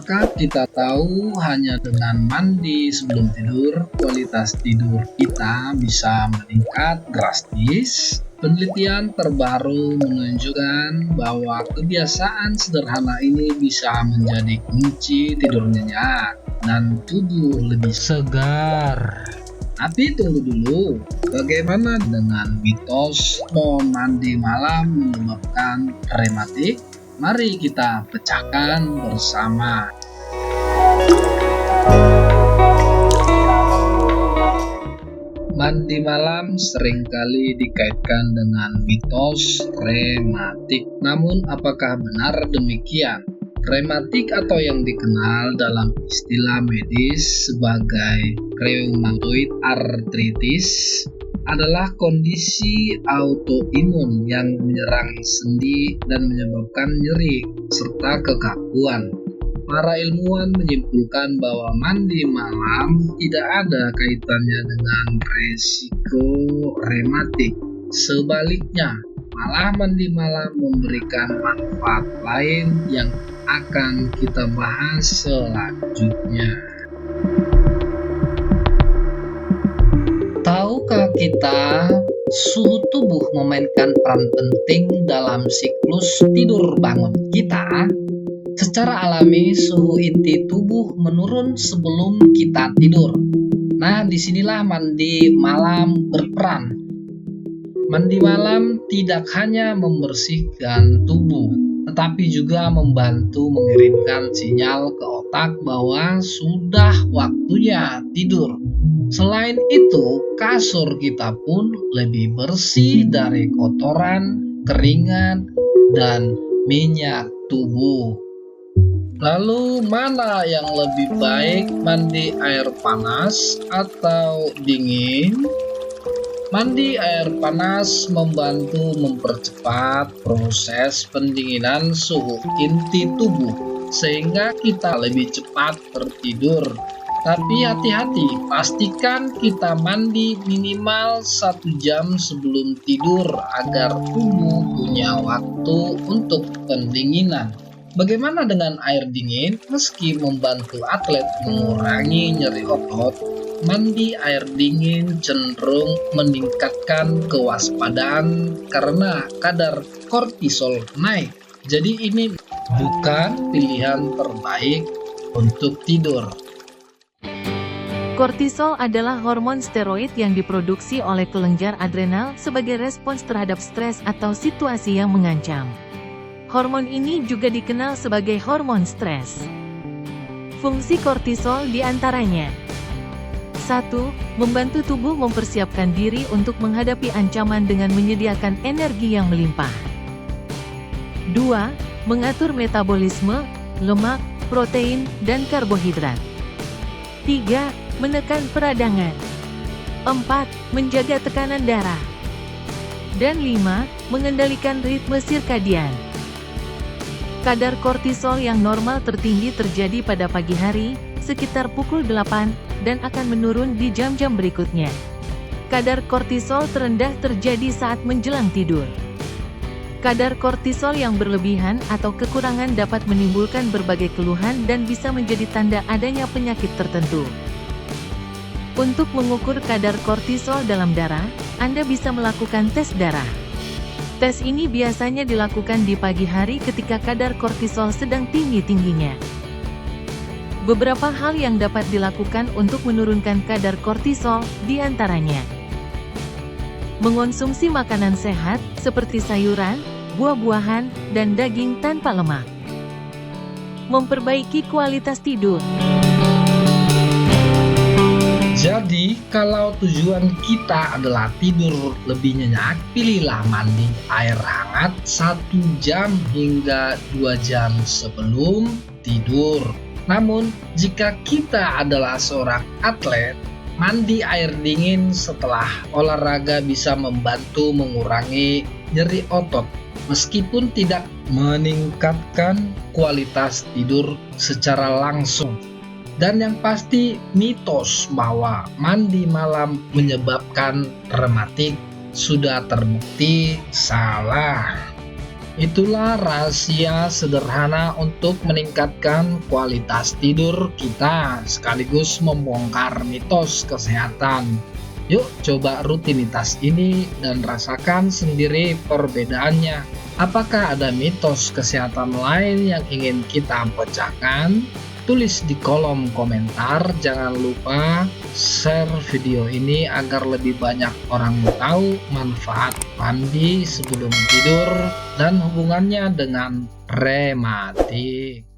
Apakah kita tahu hanya dengan mandi sebelum tidur, kualitas tidur kita bisa meningkat drastis? Penelitian terbaru menunjukkan bahwa kebiasaan sederhana ini bisa menjadi kunci tidur nyenyak dan tubuh lebih segar. Tapi tunggu dulu, bagaimana dengan mitos mandi malam menyebabkan rematik? Mari kita pecahkan bersama. Mandi malam seringkali dikaitkan dengan mitos rematik. Namun apakah benar demikian? Rematik atau yang dikenal dalam istilah medis sebagai rheumatoid arthritis adalah kondisi autoimun yang menyerang sendi dan menyebabkan nyeri serta kekakuan. Para ilmuwan menyimpulkan bahwa mandi malam tidak ada kaitannya dengan resiko rematik. Sebaliknya, malah mandi malam memberikan manfaat lain yang akan kita bahas selanjutnya. Tahukah kita suhu tubuh memainkan peran penting dalam siklus tidur bangun kita? Secara alami, suhu inti tubuh menurun sebelum kita tidur. Nah, disinilah mandi malam berperan. Mandi malam tidak hanya membersihkan tubuh, tetapi juga membantu mengirimkan sinyal ke otak bahwa sudah waktunya tidur. Selain itu, kasur kita pun lebih bersih dari kotoran, keringat, dan minyak tubuh. Lalu mana yang lebih baik, mandi air panas atau dingin? Mandi air panas membantu mempercepat proses pendinginan suhu inti tubuh sehingga kita lebih cepat tertidur. Tapi hati-hati, pastikan kita mandi minimal 1 jam sebelum tidur agar tubuh punya waktu untuk pendinginan. Bagaimana dengan air dingin? Meski membantu atlet mengurangi nyeri otot, mandi air dingin cenderung meningkatkan kewaspadaan karena kadar kortisol naik. Jadi ini bukan pilihan terbaik untuk tidur. Kortisol adalah hormon steroid yang diproduksi oleh kelenjar adrenal sebagai respons terhadap stres atau situasi yang mengancam. Hormon ini juga dikenal sebagai hormon stres. Fungsi kortisol diantaranya: 1. Membantu tubuh mempersiapkan diri untuk menghadapi ancaman dengan menyediakan energi yang melimpah. 2. Mengatur metabolisme, lemak, protein, dan karbohidrat. 3. Menekan peradangan. 4. Menjaga tekanan darah. Dan 5. Mengendalikan ritme sirkadian. Kadar kortisol yang normal tertinggi terjadi pada pagi hari, sekitar pukul 8, dan akan menurun di jam-jam berikutnya. Kadar kortisol terendah terjadi saat menjelang tidur. Kadar kortisol yang berlebihan atau kekurangan dapat menimbulkan berbagai keluhan dan bisa menjadi tanda adanya penyakit tertentu. Untuk mengukur kadar kortisol dalam darah, Anda bisa melakukan tes darah. Tes ini biasanya dilakukan di pagi hari ketika kadar kortisol sedang tinggi-tingginya. Beberapa hal yang dapat dilakukan untuk menurunkan kadar kortisol, diantaranya: mengonsumsi makanan sehat, seperti sayuran, buah-buahan, dan daging tanpa lemak. Memperbaiki kualitas tidur. Jadi, kalau tujuan kita adalah tidur lebih nyenyak, pilihlah mandi air hangat 1 jam hingga 2 jam sebelum tidur. Namun, jika kita adalah seorang atlet, mandi air dingin setelah olahraga bisa membantu mengurangi nyeri otot, meskipun tidak meningkatkan kualitas tidur secara langsung. Dan yang pasti, mitos bahwa mandi malam menyebabkan rematik sudah terbukti salah. Itulah rahasia sederhana untuk meningkatkan kualitas tidur kita, sekaligus membongkar mitos kesehatan. Yuk coba rutinitas ini dan rasakan sendiri perbedaannya. Apakah ada mitos kesehatan lain yang ingin kita pecahkan? Tulis di kolom komentar. Jangan lupa share video ini agar lebih banyak orang tahu manfaat mandi sebelum tidur dan hubungannya dengan rematik.